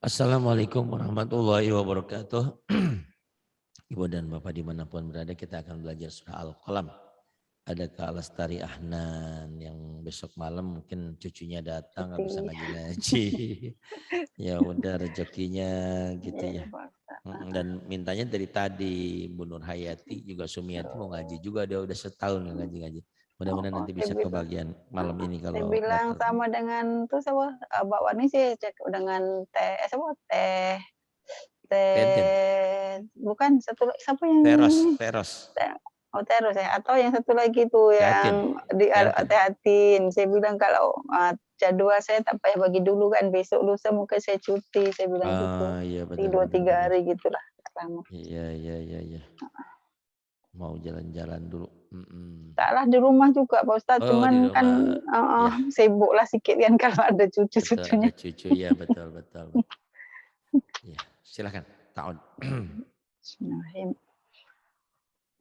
Assalamualaikum warahmatullahi wabarakatuh. Ibu dan Bapak dimanapun berada, kita akan belajar surah Al-Qalam. Adakah Alastari Ahnan yang besok malam mungkin cucunya datang nggak bisa ngaji-ngaji. Ya udah rezekinya gitu ya. Dan mintanya dari tadi Bu Nur Hayati juga Sumiati mau ngaji juga, dia udah setahun nggak ngaji-ngaji. Mudah-mudahan nanti bisa kebagian malam ini Saya kalau bilang datang. sama dengan tuh siapa Mbak Wani sih cek dengan siapa Tenten, bukan siapa yang Teros, Terus ya atau yang satu lagi tuh Teatin, yang di Teatin. Tehatin. Saya bilang kalau jadwal saya tak payah bagi dulu kan besok lusa mungkin saya cuti saya bilang gitu. Ah iya Di benar benar 2-3 benar. hari gitulah lama. Iya iya iya iya. Mau jalan-jalan dulu. Mm-mm. Taklah di rumah juga Pak Ustadz, Oh di cuman kan rumah. Ya sibuklah sedikit kan kalau ada betul ada cucu-cucunya. cucu ya betul betul betul. Ya silakan. Taun. Bismillahirrahmanirrahim.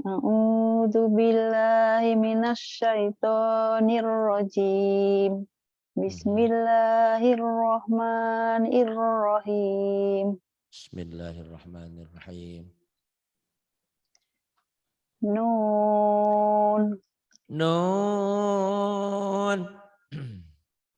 A'udzu billahi minasyaitonir rajim. Bismillahirrahmanirrahim. Bismillahirrahmanirrahim. Nun Nun.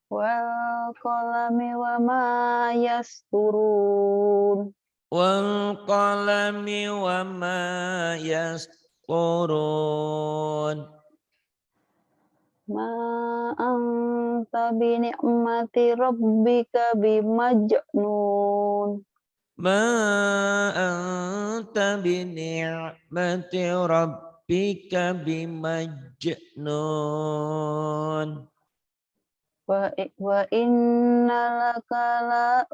wal qalami wa ma yasturun. Wal qalami wa ma yasqurun. Ma anta bi ni'mati rabbika bimajnun. Ma anta bi ni'mati rabbika bimajnun. Wa innaka la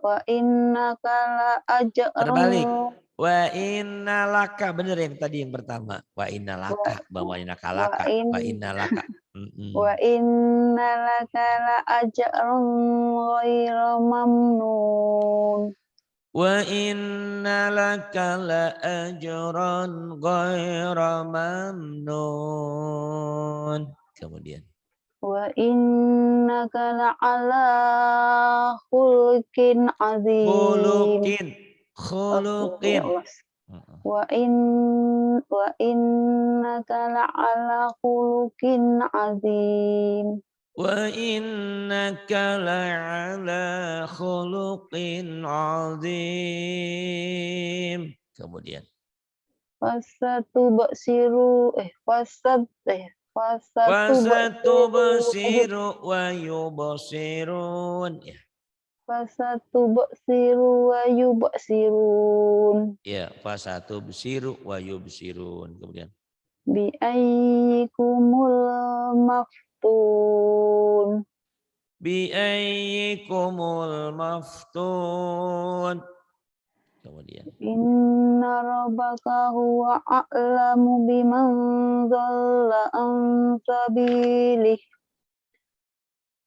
Terbalik. ajrun Wa innalaka. Bener yang tadi yang pertama. Wa wa innalaka. Bawa wa inakalaka. in Wa innalaka. wa innalaka la ajrun ghairu mamnun. Wa innalaka la ajran ghaira mamnun. Kemudian. Wa innaka la ala khuluqin azim. Khuluqin. Oh, ya Khuluqin. Allah. Wa innaka la ala khuluqin azim. Wa innaka la'ala khuluqin azim. Kemudian. Fasatubsiru Fasatubsiru wa yubsirun. Ya. fasatubsiru wa yubsirun. Ya, fasatubsiru wa yubsirun. Kemudian. Bi ayyikumul maftun. Bi ayyikumul maftun. Kemudian. Inna rabbaka huwa a'lamu biman dhalla an sabilih.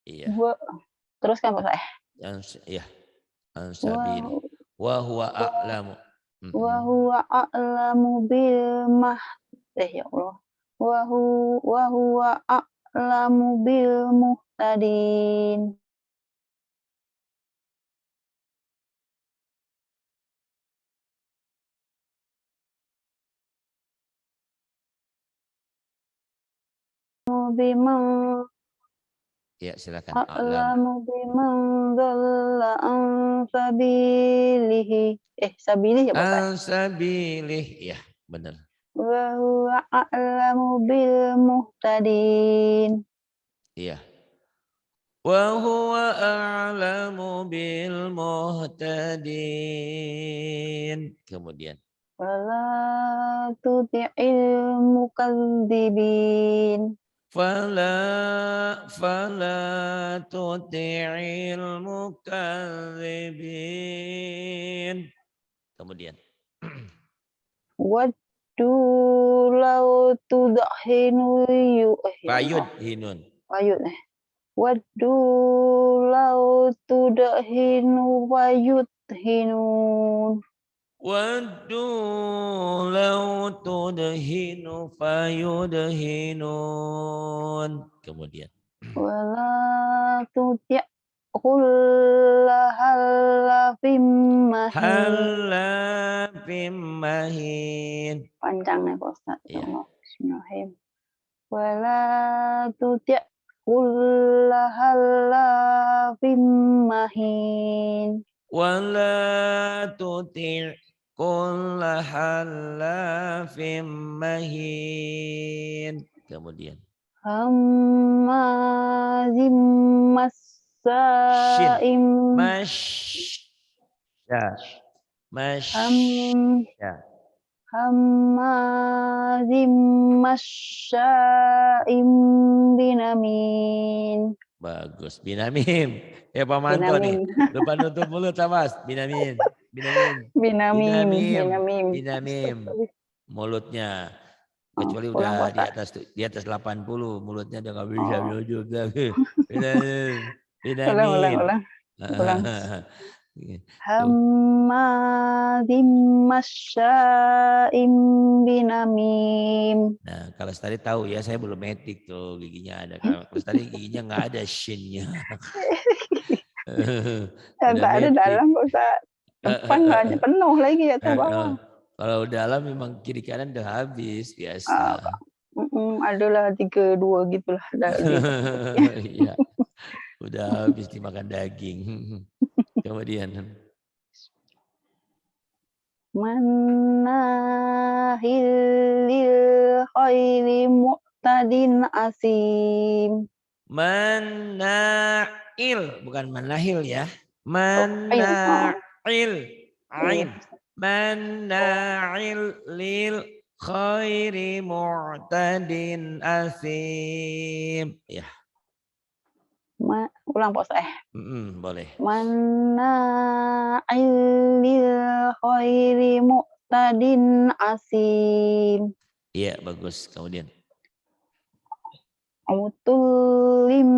Iya. Teruskan Pak saya. Ya. Ansabili. Wa huwa a'lamu. Wa huwa a'lamu ya Allah. Wa huwa a'lamu bil muhtadin. Biman Ya, silakan. A'lamu. a'lamu biman dhalla an sabilihi. Sabilih ya Pak Ustaz. Ansabilih. Ya, benar. Wa huwa a'lamu bil muhtadin. Iya. Wa huwa a'lamu bil muhtadin. Kemudian. Fala tuti'il mukadzibin. Fala tuti'il mukadzibin. Kemudian. Waddu law tudhinu Payud hinun. Wayud Waddu law tudhinu wayudhinun. Waddu law tudhinu fayudhinun. Kemudian. Wala tuti' kullahal fim mahin. Halla fim mahin. Panjang nih Pak Ustadz. Iya. Bismillahirrahmanirrahim. Wala tuti' kulla hallafim mahin. Wala tuti' kulla hallafim mahin. Kemudian. Hammazim massa'im. Masya. Hammazim masya'im binamin. Bagus. Binamin. Ya Pak Manto nih. Binamin. Lupa nutup mulut Mas. Binamin. Binamim. Mulutnya. Kecuali udah di atas 80. Mulutnya udah gak bisa juga. Binamin. Ulang. Hammazim masya'im binamim. Nah, kalau tadi tahu ya, saya belum metik tuh giginya ada. Kalau tadi giginya nggak ada shinnya. Tak ada dalam kok Ustaz. Depan nggak penuh lagi ya bawah. Kalau dalam memang kiri kanan udah habis biasa. Adalah 3-2 gitulah. Iya, udah habis dimakan daging. Kemudian. Mannahil lil khairi mu'tadin asim. Manna'il, bukan manahil ya. Manna'il. Ain. Manna'il lil khairi mu'tadin asim. Ya. Ulang Pak Ustaz. Boleh. Manna'il lil khairi mu'tadin asim. Iya, bagus. Kemudian. Utulim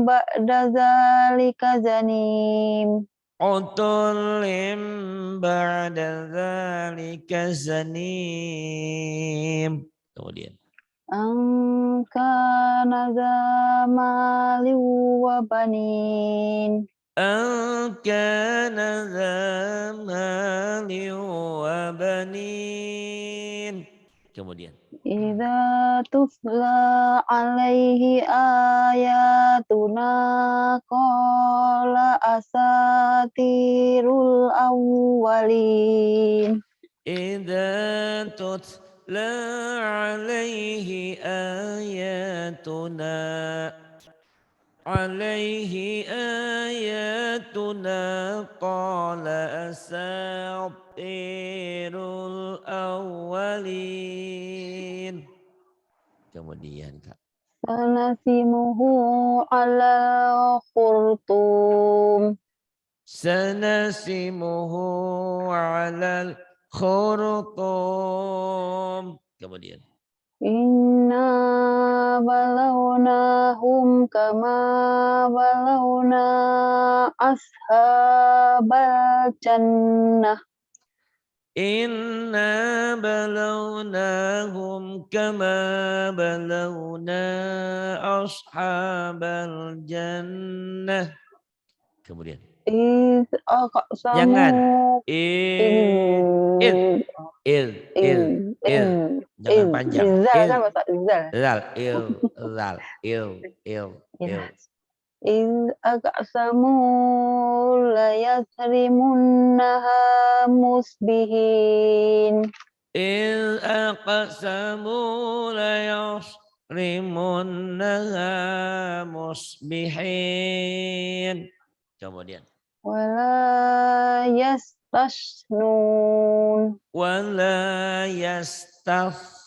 ba'da zalika zanim. Utulim ba'da zalika zanim. Kemudian. Kana zamali wa banin. Kana zamali wa banin. Kemudian. Idza tutla alaihi ayatuna qala asatirul awwalin. Idza tutla alaihi ayatuna qala asatirul awwalin. Kemudian Kak. Sanasimuhu ala khurtum. Sanasimuhu ala khurtum. Kemudian. Inna balawnahum kama balawna ashabal jannah. Inna balawnahum kama balawna ashabal jannah. Kemudian. Jangan. Jangan panjang. Iz aqsamu la yasrimunnaha musbihin. Iz aqsamu la yasrimunnaha musbihin. Kemudian. Wala yastasnun. Wala yastafnun.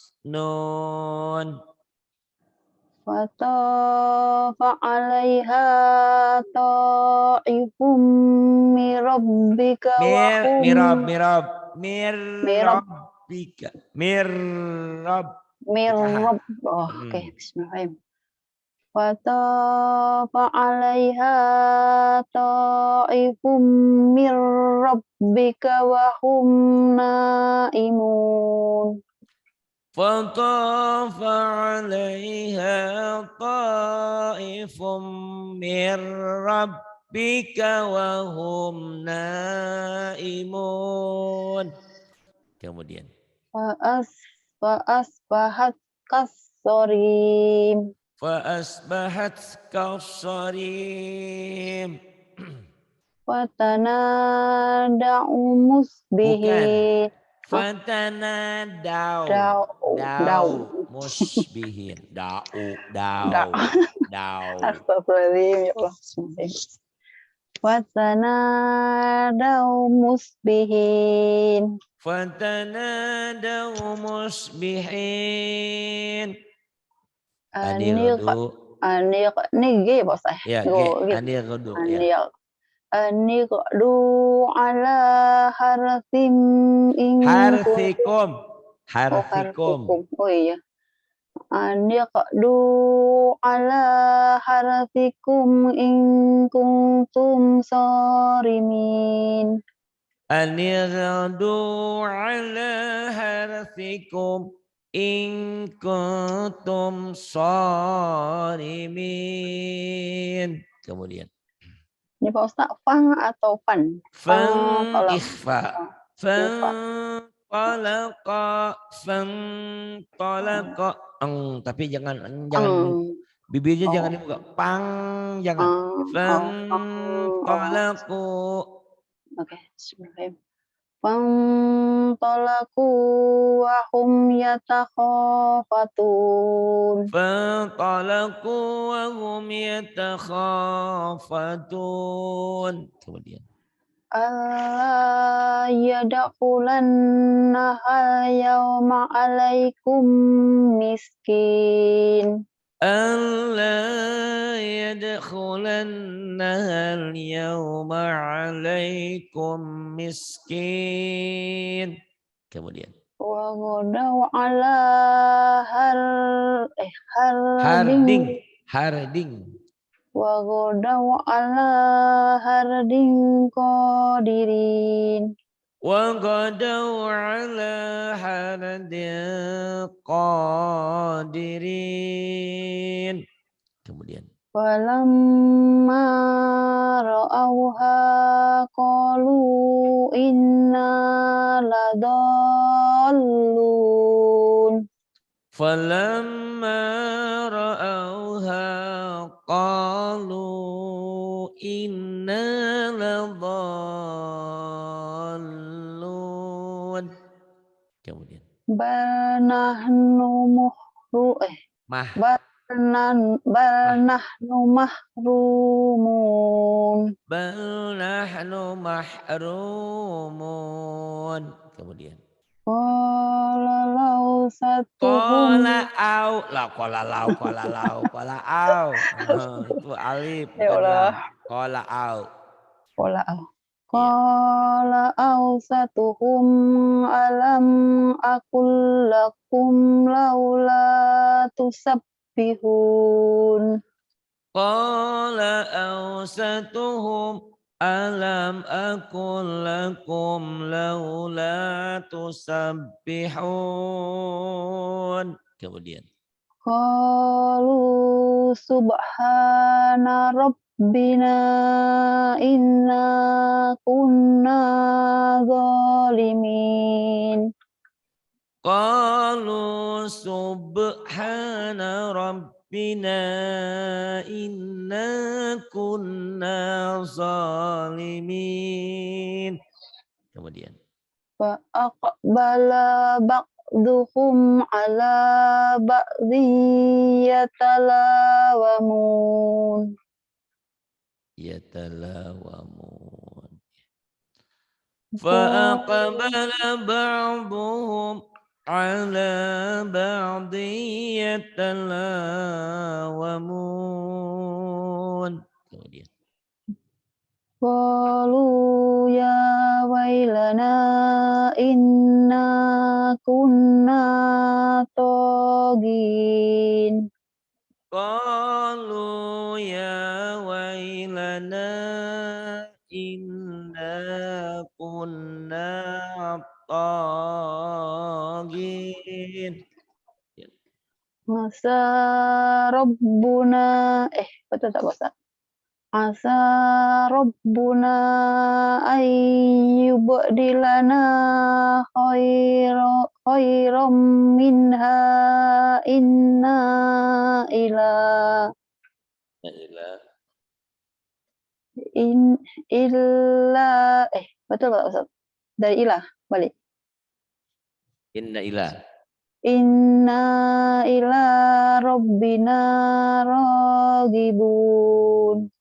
Fatafa 'alaiha ta'ifum mirabbika wa hum mirab. Oke, bismillahirrahmanirrahim. Fatafa 'alaiha ta'ifum mirabbika wa hum naimun. فطاف عليها طائف من rabbika wa hum naimun. Kemudian Fa'asbahat kassorim. fa asbahat kasarim. Fatanada'u Bukan. musbihin. Fatanadaw. Dau. Musbihin. Da. Daw. Astagfirullahaladzim, ya Allah. Fatanada'u musbihin. Fatanadaw musbihin. Anil Anirudu. anil nigi Pak Ustaz. Ya, Go gitu. anirudu. Ya. Aniqdu ala harsim in kuntum. Harfikum. Oh iya. Aniqdu ala harsikum in kuntum sarimin. Anirudu ala harfikum in kuntum sarimin. Kemudian. Ini Pak Ustaz, fang atau fan? Fang Kalau ikhfa. ikhfa. Fang tapi jangan bibirnya Oh, jangan dibuka. Pang jangan. Fang talaku. Oke, bismillahirrahmanirrahim. Fantalaku wa hum yatakhafatun. Fang talaku wa hum yatakhafatun. Kemudian. Alla yadakhulannaha yawma alaikum miskin. ألا يدخلنها اليوم عليكم miskin. Kemudian. Wa ghadaw ala harding. Wa ghadaw ala hardin qadirin. وغدوا على حرد قادرين. Kemudian. Falamma ra'awha qalu inna ladallun. Falamma ra'awha qalu inna ladallun. Kemudian. Bal nahnu mahrumun. Bal nahnu mahrumun. Kemudian. Qala law satuhum. Qala au. Itu alif Ya bukan Allah. lam. Qala au. Iya. Qala awsatuhum alam aqul lakum laula tusabbihun. Qala awsatuhum alam aqul lakum laula tusabbihun. Kemudian. Qalu subhana rabbina inna kunna zalimin. Qalu subhana rabbina inna kunna zalimin. Kemudian. Fa aqbala ba'duhum ala ba'dhi yatalawamun. Fa aqbala ba'duhum ala ba'dhi yatalawamun. Kemudian. Qalu ya wailana inna kunna tagin. Qalu ya wailana inna kunna tagin. Masa Rabbuna betul tak bahasa? Asa rabbuna ay yubdilana khairam minha inna ila in illa betul Pak Ustaz? Dari ilah balik. Inna ila. Inna ila rabbina ragibun.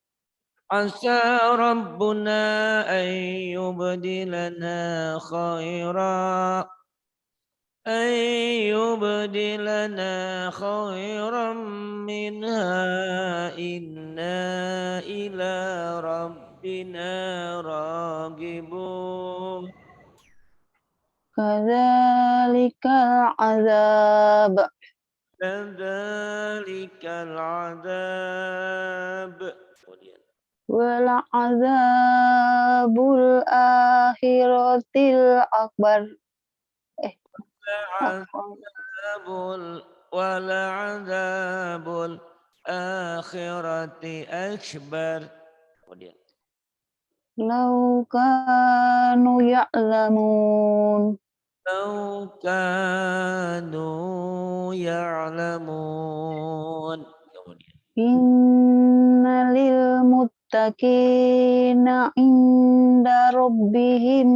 Asa rabbuna an yubdilana khaira an yubdilana khairan minha inna ila rabbina ragibun. Kadzalikal azab. Kadzalikal azab. Wal azabul akhiratil akbar. Wal'adzabul akhirati akbar. Kemudian. Lau kanu ya'lamun. Lau kanu ya'lamun. Kemudian. Innalil muttaqina inda rabbihim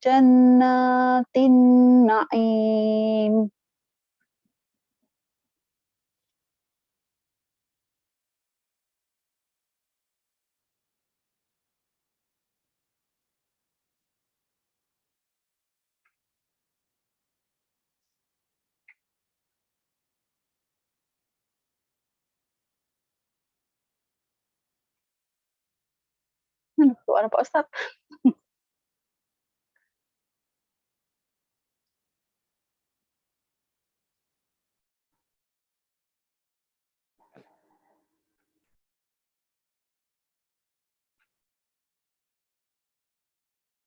jannatin na'im. Suara Pak Ustadz.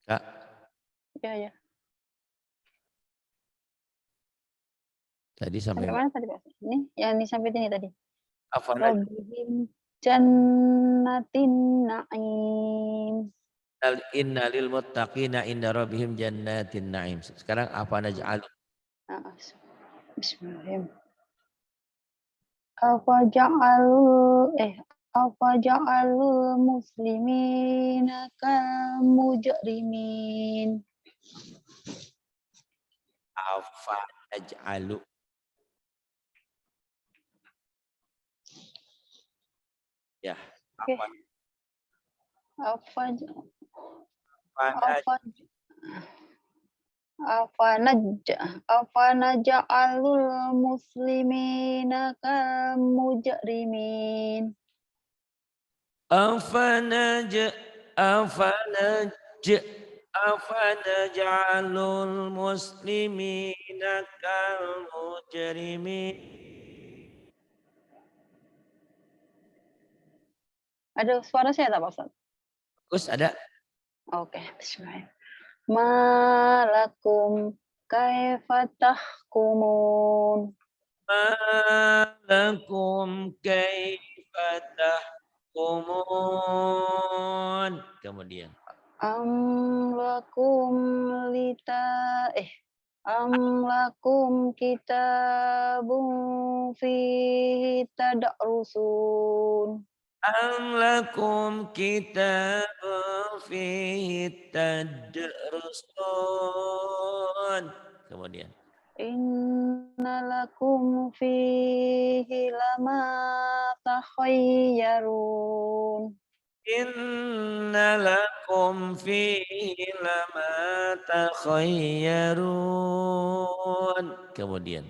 Kak. Ya. Tadi sampai mana tadi Pak? Ini yang sampai ini tadi. Afana Rabbihim jannatin na'im. inna lil muttaqina inda rabbihim jannatin na'im. Sekarang apa naj'al? Bismillahirrahmanirrahim. Apa ja'alul muslimina kal mujrimin. Apa naj'alu? Ya. Oke. Apa naj'alul muslimina kal mujrimin. Afanaj'alul muslimina kal mujrimin. Ada suara saya tak Pak Ustaz? Terus ada. Oke, bismillah. Malakum kaifa tahkumun. Malakum kaifa tahkumun. Kemudian. Am lakum kitabun fihi tadrusun. Am lakum kitabun fihi tadrusun. Kemudian. Inna lakum fihi lama takhayyarun. Inna lakum fihi lama takhayyarun. Kemudian.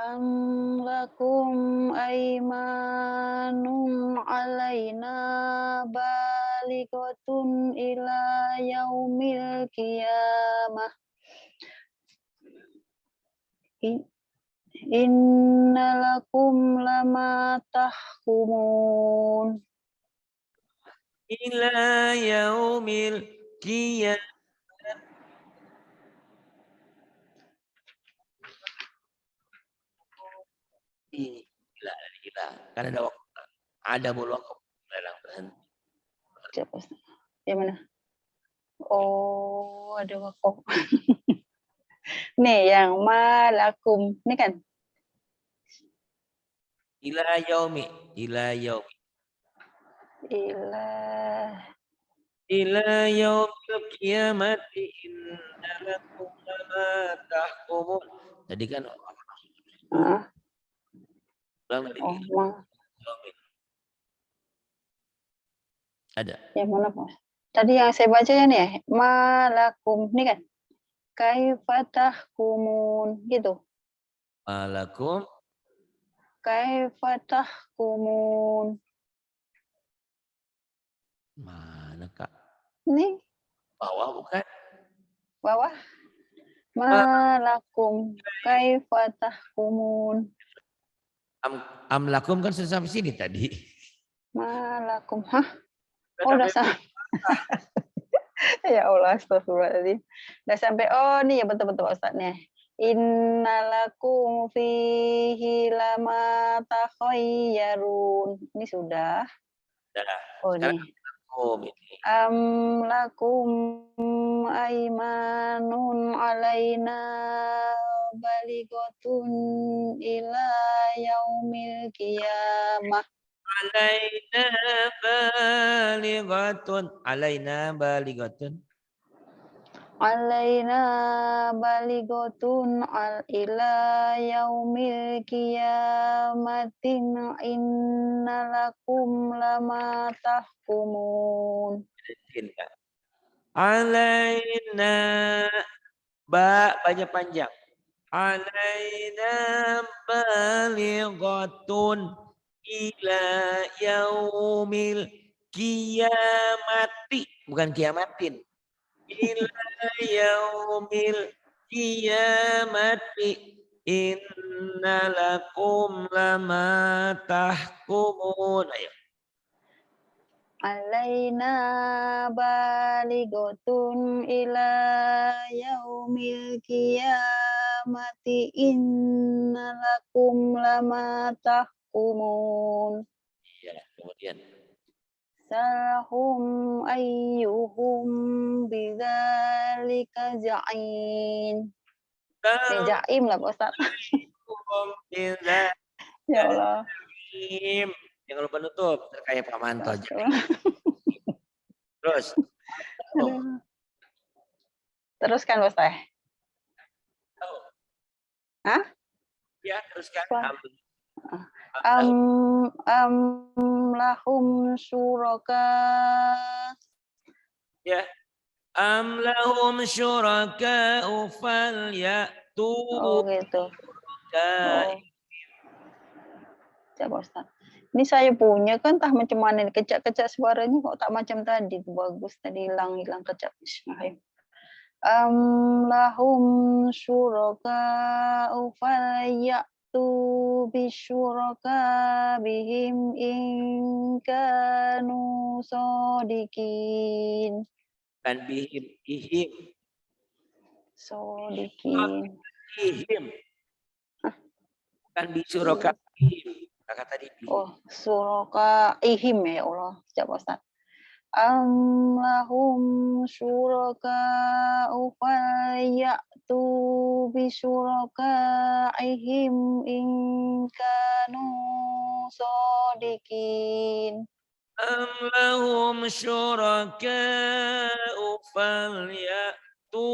Am lakum aymanun alaina balighatun ila yaumil qiyamah. Inna lakum lama tahkumun. Ila yaumil qiyamah. Ila. Kan ada waktu. Ada bulu berhenti. Coba yang mana? Oh, ada wakof. Nih yang malakum, ini kan? Ila yaumi, ila yaumi. Ilah. Ila yaumil qiyamati inna lakum ma tahkumun. Tadi kan Ah, ulang dari oh, ila yaumi. Ada. yang mana Mas? Tadi yang saya baca ya nih ya, malakum, ini kan? Kaifa tahkumun, gitu. Malakum Kaifa tahkumun. mana Kak? Ini Bawah bukan? bawah. Ma- Malakum kaifa tahkumun. Amlakum kan sudah sampai sini tadi. Malakum. Hah? Sudah Oh, udah sampai sampai. Ya Allah, astagfirullahaladzim. Udah sampai. Oh, nih ya betul-betul Pak Ustadznya. Innalakum fihi lama takhayyarun. Ini sudah. sudah. Oh, Sekarang nih. ini. Lakum aimanun alaina baligotun ila yaumil qiyamah. Alaina balighatun. Alaina balighatun. Alaina baligotun ila yaumil qiyamatin innalakum lama tahkumun. Alaina banyak panjang. Alaina balighatun ila yaumil qiyamati. Bukan kiamatin. Ila yaumil qiyamati. Innalakum lama tahkumun. Ayo. Alaina baligotun ila yaumil qiyamati innalakum lama tahkumun. Ya, kemudian. Salahum ayyuhum bidzalika ja'in. Jaim lah Pak Ustaz. Ya Allah. Jangan lupa nutup, kayak Pak Manto. Terus. Aduh. Teruskan Pak Ustaz. Hah? Ya, teruskan. Lahum syuraka. Ya. Am lahum syuraka'u falyatu. Oh gitu. Oh. Coba Ustaz. Ini saya punya kan tah macam mana nih kecak-kecak suaranya kok tak macam tadi tuh bagus tadi hilang kecak. Bismillahirrahmanirrahim. Lahum syuraka'u falyatu bisyuraka bihim in kanu sodikin. Kan bihim ihim. Sodikin. Ihim. Kan bisyuraka ihim. Kakak tadi. Oh, suraka ihim ya Allah. Coba Ustaz. Lahum syuraka falyatu bisyuraka ihim in kanu sodikin. Am lahum syuraka'u falyatu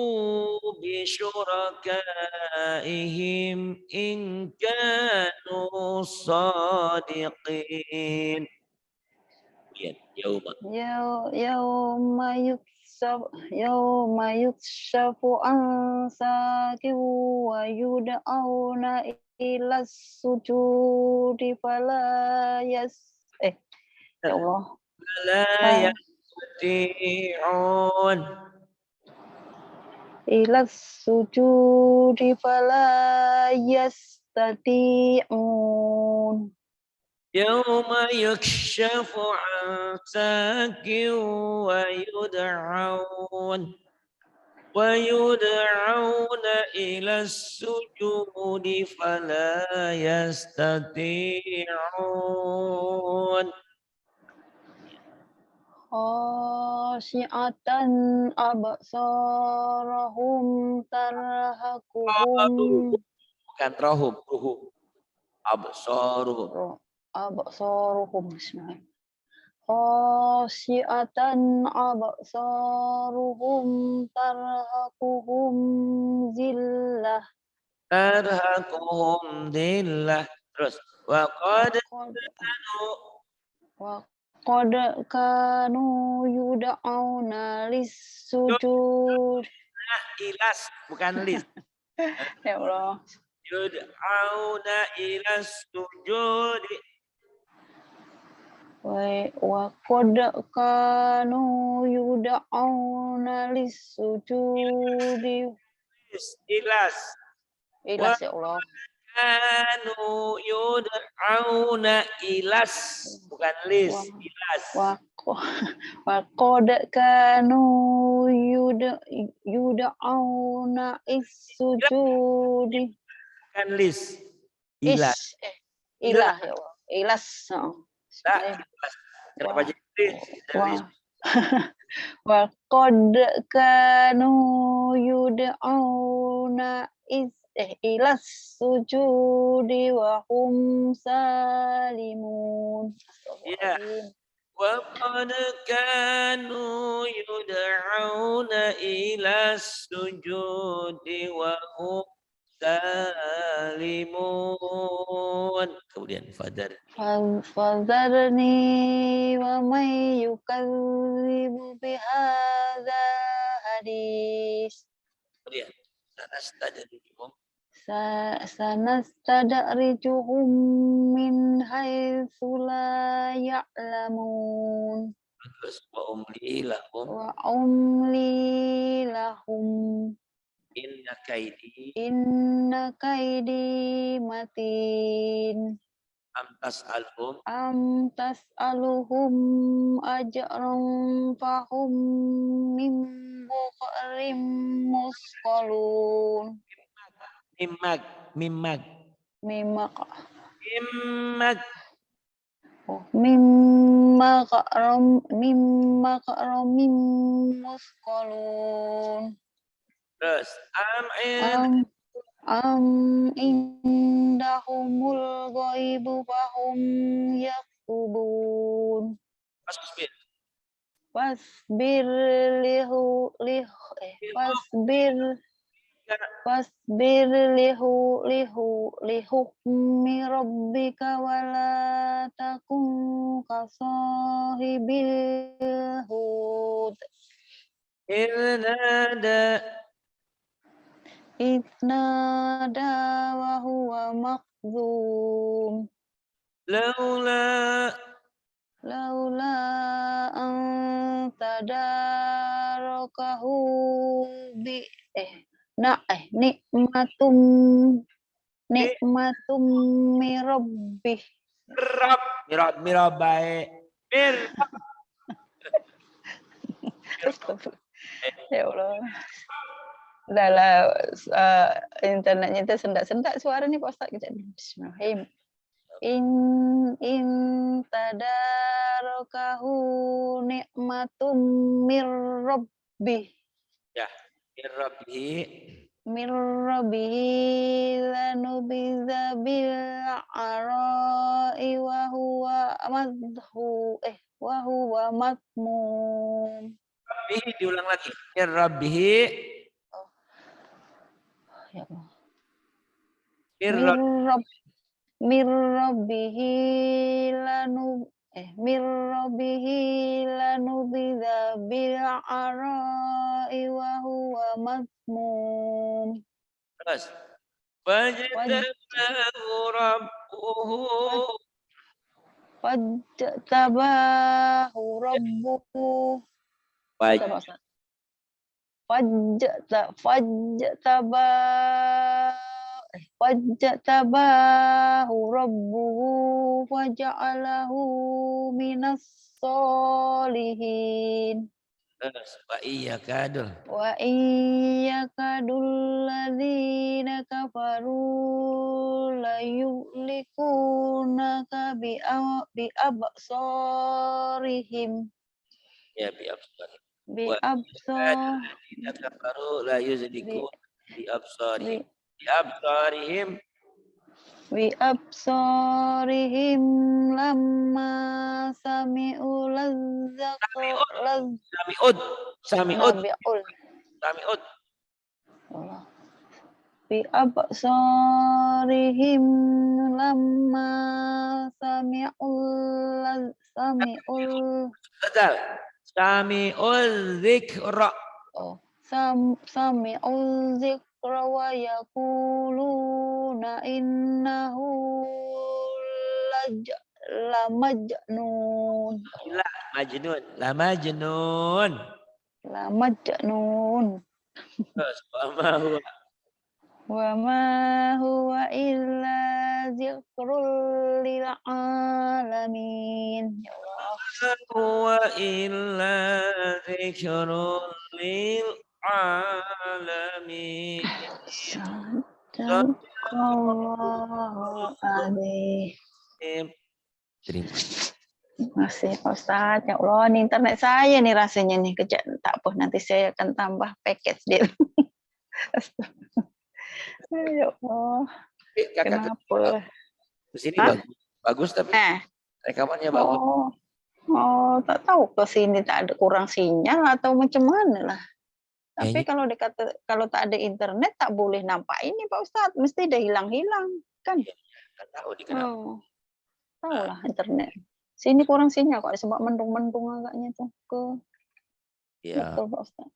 bisyurakaihim in kanu sadiqin. Yauma yukshafu an saqin wa yud'auna ila sujudi fala ya Allah. La yastati'un. Ila sujudi fala yastati'un. Yauma yukshafu an saqin wa yud'auna ila sujudi fala yastati'un. khasyi'atan absarahum tarhaquhum Bukan rohum, ruhum. Absaruhum. absaruhum bismillah. Khasyi'atan absaruhum tarhaquhum zillah Tarhaquhum dhillah. Terus. Wa qad wa kanu wa qad kanu yud'auna lis-sujud. ilas. Bukan lis. Ya Allah. Yud'auna ilas sujudi. Wa qad kanu yud'auna lis-sujudi. Ilas. Wa Ikhlas ya Allah. kanu yud'auna ilas. Bukan lis. Wa Ilas. wa qad kanu yud'auna is-sujudi. Bukan lis. Ilas. Ilah ya Allah. Ilas. Nah, Bismillah. ilas. Kenapa Wah. jadi lis? Dari Wa qad kanu yud'auna ilas sujudi wa hum salimun. Iya. Astagfirullahaladzim. Wa qad kanu yud'auna ila sujudi wa hum salimun. Kemudian fadar. Fadharni wa may yukadzibu bihadza hadis. Kemudian sanastadrijuhum Sanastadrijuhum min haitsu la ya'lamun terus wa umli lahum wa umli lahum inna kaidi inna kaidi matin am tas'alhum am tas'aluhum ajran fahum min bukhrim musqalun mimag mimag mimma mimag mimma karamin musqalun terus am indahumul ghaibu fahum yaktubun fasbir fasbir fasbir lihukmi rabbika wala takun kasahibil hud irnada itnada wa huwa makzum laula laula an tadarakahu bi nikmatum mirabbih. mirab baik Ya Allah. Udah lah, internetnya itu sendak-sendak suara nih Pak Ustaz. Bismillahirrahmanirrahim. In tadarakahu nikmatum mirrabbih. ya Mirrabihi lanubiza bil arai wa huwa matmum. Rabbihi diulang lagi. Rabbihi. Oh, ya Allah. Mirrab. Mirrabihi lanubiza bil arai wa huwa matmum. Terus. Wajtabahu rabbuhu. Fajtabahu rabbuhu. Fajtabahu rabbuhu faja'alahu minas solihin. Terus. Wa iyyakadul. Wa iyyakadul ladzina kafaru la yulikunaka bi absarihim Ya bi absarihim. bi Wa absar alladzina kafaru la bi yuzliku bi absarihim. bi Bi absarihim bi absarihim lamma sami'u sami'ud sami'ud nabi'ul sami'ud Allah. Bi absarihim lamma sami'ul betul. Sami'ul dzikra. sami'ul dzikra wa yaquluna innahu lamajnun La majnun, la majnun. lamajnun Terus wa huwa wa ma huwa illa dzikrul lil alamin ya Allah huwa illa dzikrul lil alamin. Sadaqallahu alaihi. Terima. Masih Pak Ustadz, ya Allah, ini internet saya nih rasanya nih kejak tak apa nanti saya akan tambah package dia. Ya Allah, Kakak kenapa? ke sini Hah? bagus. Bagus tapi rekamannya bagus. Tak tahu ke sini tak ada kurang sinyal atau macam mana lah. Tapi Kayaknya kalau tak ada internet tak boleh nampak ini Pak Ustadz, mesti dah hilang-hilang kan? nggak tahu di kenapa. Tahu lah internet. Sini kurang sinyal kok sebab mendung-mendung agaknya tuh ke. Ya. Betul Pak Ustadz.